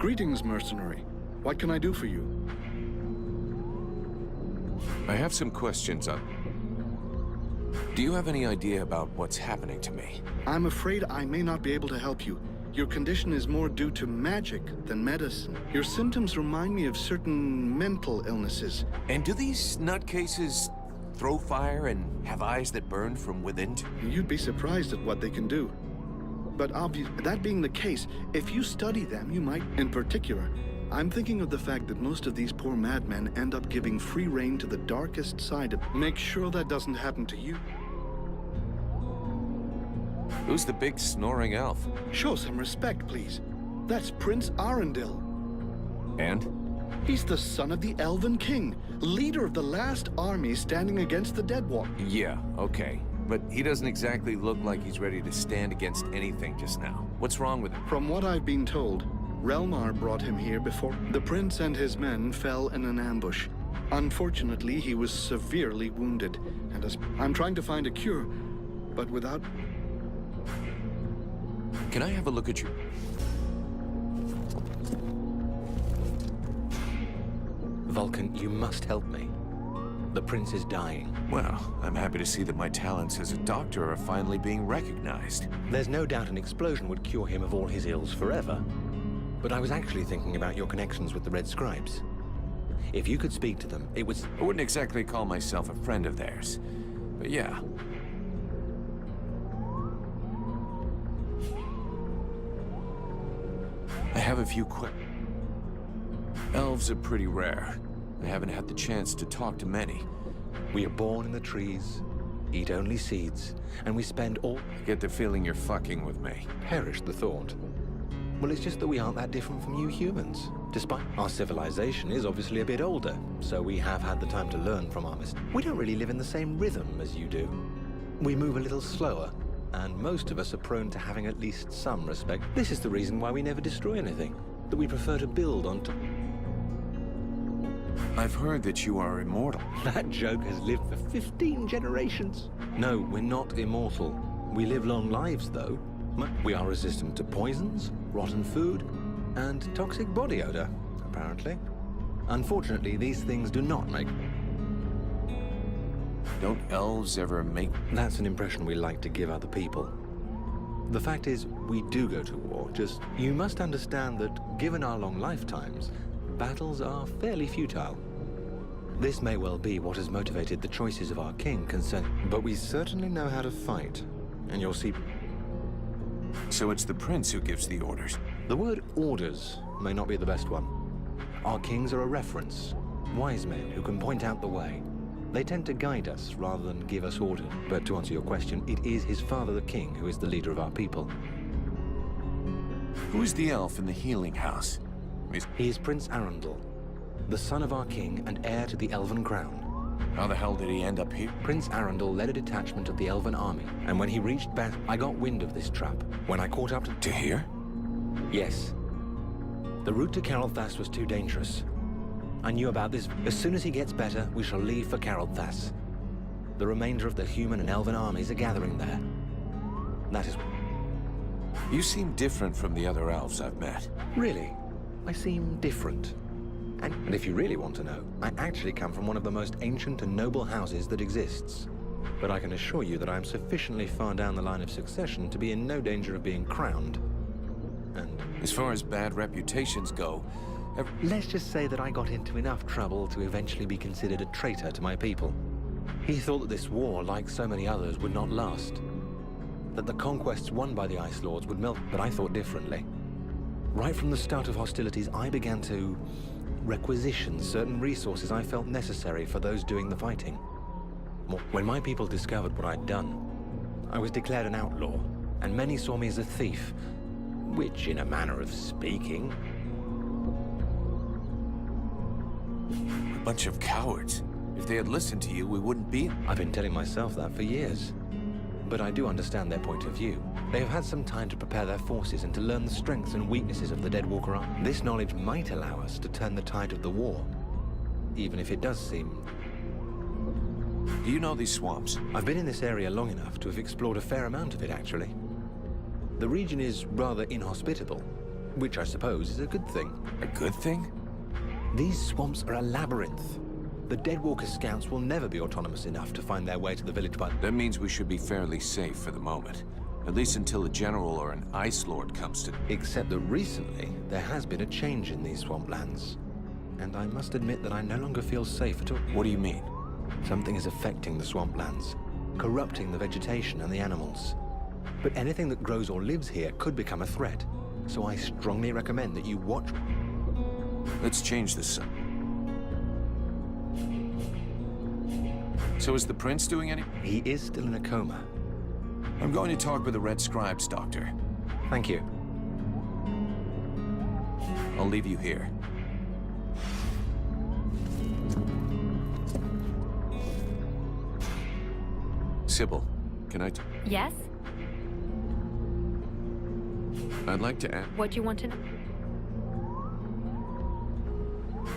Greetings, mercenary. What can I do for you? I have some questions on... Do you have any idea about what's happening to me? I'm afraid I may not be able to help you. Your condition is more due to magic than medicine. Your symptoms remind me of certain mental illnesses. And do these nutcases throw fire and have eyes that burn from within? You'd be surprised at what they can do. But that being the case, if you study them, you might. In particular, I'm thinking of the fact that most of these poor madmen end up giving free rein to the darkest side of... Make sure that doesn't happen to you. Who's the big snoring elf? Show some respect, please. That's Prince Arundel. And? He's the son of the Elven King, leader of the last army standing against the Deadwalk. Yeah, okay. But he doesn't exactly look like he's ready to stand against anything just now. What's wrong with him? From what I've been told, Relmar brought him here before. The prince and his men fell in an ambush. Unfortunately, he was severely wounded, and I'm trying to find a cure, but without... Can I have a look at you? Vulcan, you must help me. The prince is dying. Well, I'm happy to see that my talents as a doctor are finally being recognized. There's no doubt an explosion would cure him of all his ills forever. But I was actually thinking about your connections with the Red Scribes. If you could speak to them, it would... I wouldn't exactly call myself a friend of theirs. But yeah. I have a few Elves are pretty rare. I haven't had the chance to talk to many. We are born in the trees, eat only seeds, and we spend all... I get the feeling you're fucking with me. Perish the thought. Well, it's just that we aren't that different from you humans. Despite our civilization is obviously a bit older, so we have had the time to learn from our mistakes. We don't really live in the same rhythm as you do. We move a little slower, and most of us are prone to having at least some respect. This is the reason why we never destroy anything, that we prefer to build on top. I've heard that you are immortal. That joke has lived for 15 generations. No, we're not immortal. We live long lives, though. We are resistant to poisons, rotten food, and toxic body odor, apparently. Unfortunately, these things do not make... Don't elves ever make... That's an impression we like to give other people. The fact is, we do go to war, just... You must understand that, given our long lifetimes, battles are fairly futile. This may well be what has motivated the choices of our king but we certainly know how to fight, and you'll see... So it's the prince who gives the orders? The word orders may not be the best one. Our kings are a reference, wise men who can point out the way. They tend to guide us rather than give us orders. But to answer your question, it is his father, the king, who is the leader of our people. Who is the elf in the healing house? He is Prince Arundel, the son of our king and heir to the Elven crown. How the hell did he end up here? Prince Arundel led a detachment of the Elven army, and when he reached Bath, I got wind of this trap. When I caught up to... To here? Yes. The route to Carolthas was too dangerous. I knew about this. As soon as he gets better, we shall leave for Carolthas. The remainder of the human and Elven armies are gathering there. That is... You seem different from the other elves I've met. Really? I seem different. And if you really want to know, I actually come from one of the most ancient and noble houses that exists. But I can assure you that I am sufficiently far down the line of succession to be in no danger of being crowned. And... As far as bad reputations go... Let's just say that I got into enough trouble to eventually be considered a traitor to my people. He thought that this war, like so many others, would not last. That the conquests won by the Ice Lords would melt, but I thought differently. Right from the start of hostilities, I began to requisition certain resources I felt necessary for those doing the fighting. When my people discovered what I'd done, I was declared an outlaw, and many saw me as a thief, which, in a manner of speaking... A bunch of cowards. If they had listened to you, we wouldn't be... I've been telling myself that for years. But I do understand their point of view. They have had some time to prepare their forces and to learn the strengths and weaknesses of the Deadwalker army. This knowledge might allow us to turn the tide of the war, even if it does seem... Do you know these swamps? I've been in this area long enough to have explored a fair amount of it, actually. The region is rather inhospitable, Which I suppose is a good thing. A good thing? These swamps are a labyrinth. The Deadwalker scouts will never be autonomous enough to find their way to the village by... That means we should be fairly safe for the moment. At least until a general or an ice lord comes to... Except that recently, there has been a change in these swamplands. And I must admit that I no longer feel safe at all. What do you mean? Something is affecting the swamplands, corrupting the vegetation and the animals. But anything that grows or lives here could become a threat. So I strongly recommend that you watch... Let's change this. So is the prince doing any... He is still in a coma. I'm going to talk with the Red Scribes, Doctor. Thank you. I'll leave you here. Sybil, can I... Yes? I'd like to ask... What do you want to know?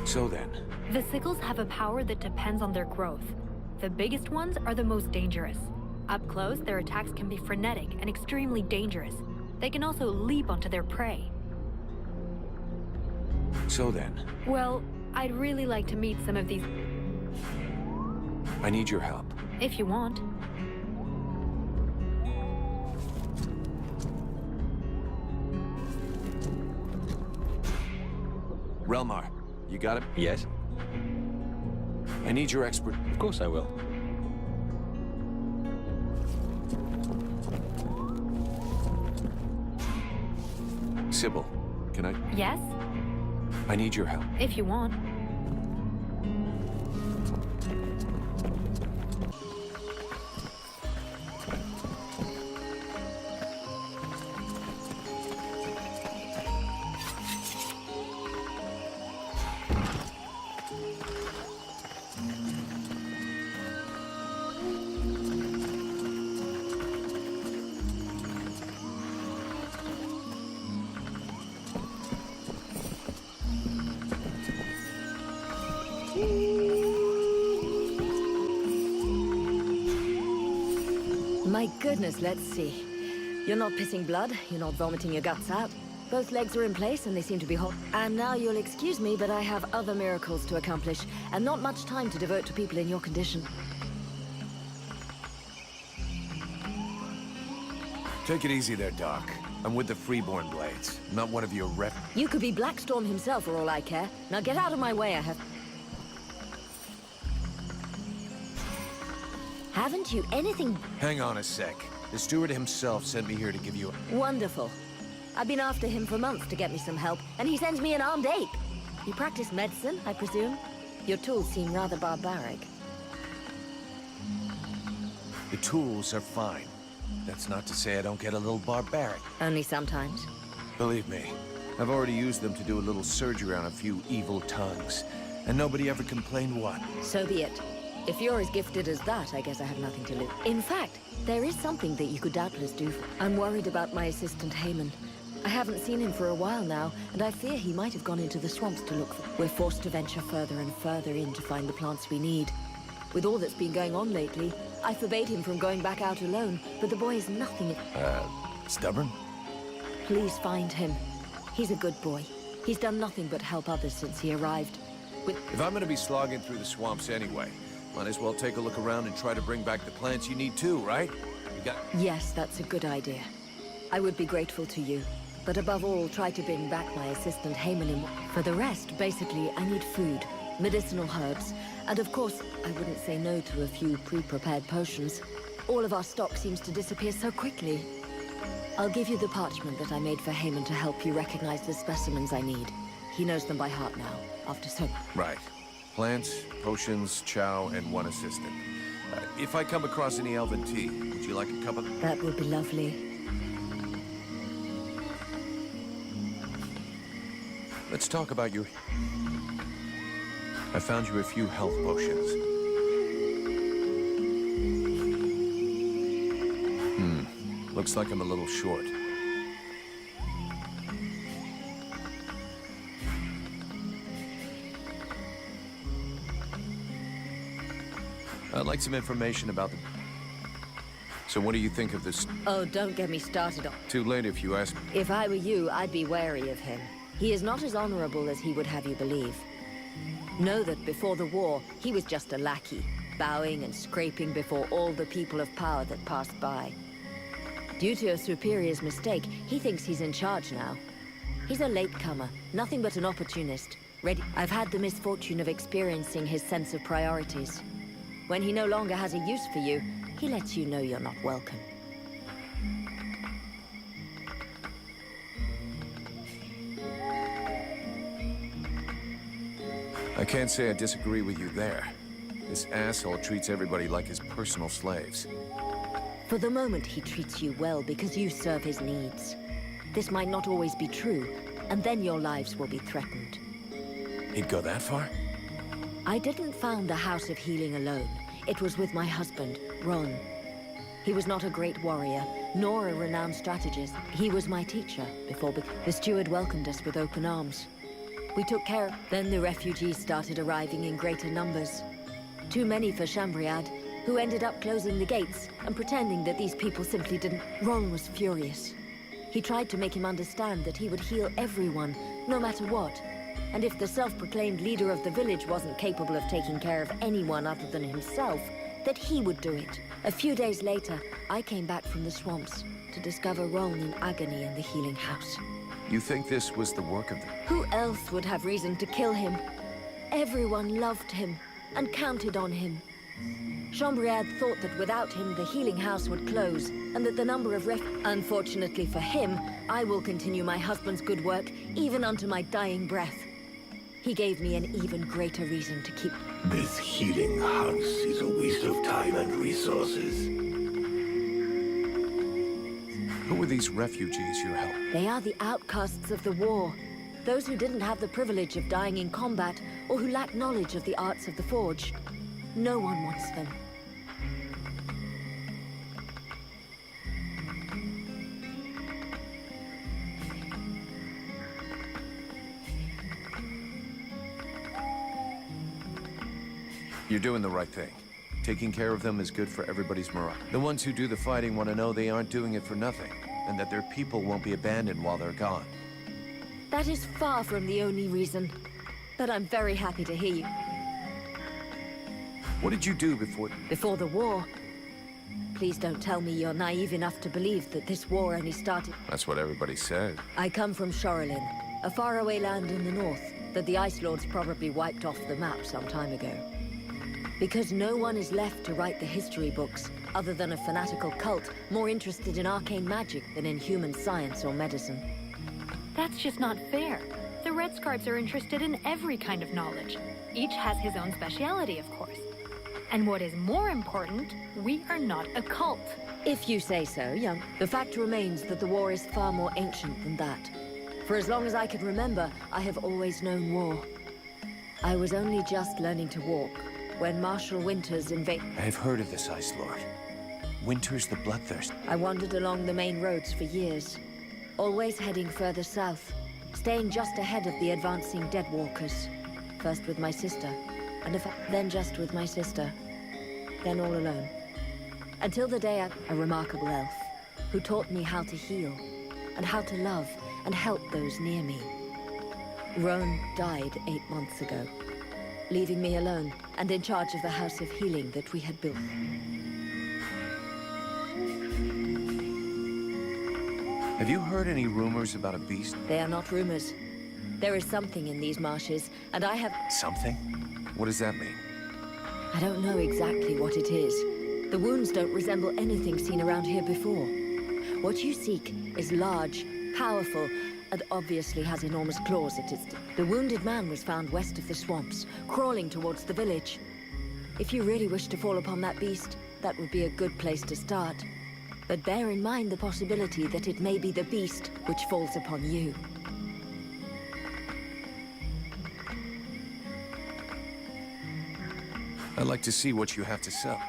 So then, The sickles have a power that depends on their growth. The biggest ones are the most dangerous. Up close, their attacks can be frenetic and extremely dangerous. They can also leap onto their prey. so then, Well, I'd really like to meet some of these I need your help. if you want. Relmar, you got it? Yes? I need your expert... Of course I will. Sybil, can I... Yes? I need your help. If you want. My goodness, let's see. You're not pissing blood, you're not vomiting your guts out. Both legs are in place and they seem to be hot. And now you'll excuse me, but I have other miracles to accomplish, and not much time to devote to people in your condition. Take it easy there, Doc. I'm with the Freeborn Blades, not one of your rep... You could be Blackstorm himself for all I care. Now get out of my way, I have... Haven't you anything Hang on a sec. The steward himself sent me here to give you a... wonderful? I've been after him for months to get me some help, and he sends me an armed ape. You practice medicine, I presume? Your tools seem rather barbaric. The tools are fine. That's not to say I don't get a little barbaric. Only sometimes. Believe me, I've already used them to do a little surgery on a few evil tongues. And nobody ever complained what. So be it. If you're as gifted as that, I guess I have nothing to lose. In fact, there is something that you could doubtless do. I'm worried about my assistant Heyman. I haven't seen him for a while now, and I fear he might have gone into the swamps to look for... We're forced to venture further and further in to find the plants we need. With all that's been going on lately, I forbade him from going back out alone, but the boy is nothing... Stubborn? Please find him. He's a good boy. He's done nothing but help others since he arrived. If I'm gonna be slogging through the swamps anyway, might as well take a look around and try to bring back the plants you need too, right? You got... Yes, that's a good idea. I would be grateful to you. But above all, try to bring back my assistant Heyman. For the rest, basically, I need food, medicinal herbs, and of course, I wouldn't say no to a few pre-prepared potions. All of our stock seems to disappear so quickly. I'll give you the parchment that I made for Heyman to help you recognize the specimens I need. He knows them by heart now, after so... Right. Plants, potions, chow, and one assistant. If I come across any elven tea, would you like a cup of... That would be lovely. Let's talk about your... I found you a few health potions. Looks like I'm a little short. I'd like some information about the... So what do you think of this? Oh, don't get me started on. Too late if you ask. If I were you, I'd be wary of him. He is not as honorable as he would have you believe. Know that before the war, he was just a lackey, bowing and scraping before all the people of power that passed by. Due to a superior's mistake, he thinks he's in charge now. He's a latecomer, nothing but an opportunist. Ready. I've had the misfortune of experiencing his sense of priorities. When he no longer has a use for you, he lets you know you're not welcome. I can't say I disagree with you there. This asshole treats everybody like his personal slaves. For the moment, he treats you well because you serve his needs. This might not always be true, and then your lives will be threatened. He'd go that far? I didn't found a house of healing alone. It was with my husband, Ron. He was not a great warrior, nor a renowned strategist. He was my teacher before the steward welcomed us with open arms. We took care of... Then the refugees started arriving in greater numbers. Too many for Chambriad, who ended up closing the gates and pretending that these people simply didn't... Ron was furious. He tried to make him understand that he would heal everyone, no matter what. And if the self-proclaimed leader of the village wasn't capable of taking care of anyone other than himself, that he would do it. A few days later, I came back from the swamps to discover Ron in agony in the healing house. You think this was the work of the... Who else would have reason to kill him? Everyone loved him and counted on him. Chambriad thought that without him, the healing house would close, and that the number of Unfortunately for him, I will continue my husband's good work, even unto my dying breath. He gave me an even greater reason to keep... This healing house is a waste of time and resources. Who are these refugees you're helping? They are the outcasts of the war. Those who didn't have the privilege of dying in combat, or who lack knowledge of the arts of the forge. No one wants them. You're doing the right thing. Taking care of them is good for everybody's morale. The ones who do the fighting want to know they aren't doing it for nothing, and that their people won't be abandoned while they're gone. That is far from the only reason. But I'm very happy to hear you. What did you do before... Before the war? Please don't tell me you're naive enough to believe that this war only started... That's what everybody said. I come from Shorelin, a faraway land in the north that the Ice Lords probably wiped off the map some time ago. Because no one is left to write the history books, other than a fanatical cult more interested in arcane magic than in human science or medicine. That's just not fair. The Red Scarves are interested in every kind of knowledge. Each has his own speciality, of course. And what is more important, we are not a cult. If you say so, young. The fact remains that the war is far more ancient than that. For as long as I can remember, I have always known war. I was only just learning to walk when Marshal Winters invaded. I've heard of this Ice Lord. Winters the Bloodthirst. I wandered along the main roads for years, always heading further south, staying just ahead of the advancing Deadwalkers. First with my sister, and then just with my sister, then all alone. Until the day a remarkable elf, who taught me how to heal, and how to love, and help those near me. Roan died 8 months ago, leaving me alone, and in charge of the House of Healing that we had built. Have you heard any rumors about a beast? They are not rumors. There is something in these marshes, and I have... Something? What does that mean? I don't know exactly what it is. The wounds don't resemble anything seen around here before. What you seek is large, powerful, and obviously has enormous claws at its... The wounded man was found west of the swamps, crawling towards the village. If you really wish to fall upon that beast, that would be a good place to start. But bear in mind the possibility that it may be the beast which falls upon you. I'd like to see what you have to sell.